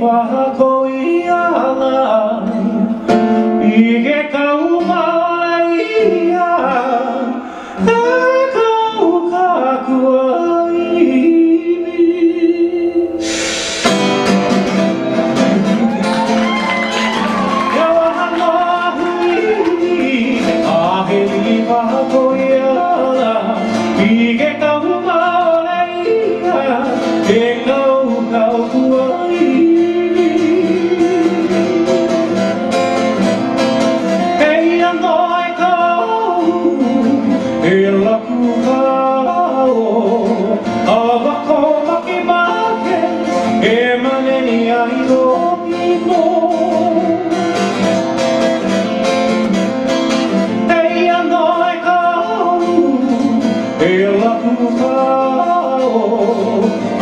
pakoiala Ige kau maia kau kakuai Aheli pakoiala Ige kau maia kau kakuai Ela kukao Awako makimake E maneni ai no ino Ei anoi kau Ela kukao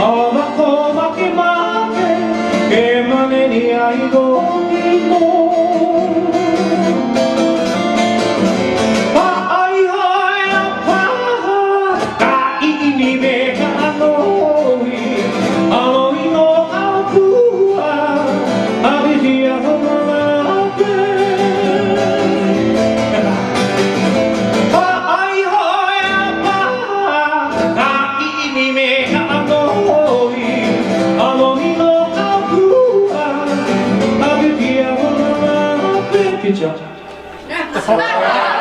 Awako makimake E maneni ai no ino Good job.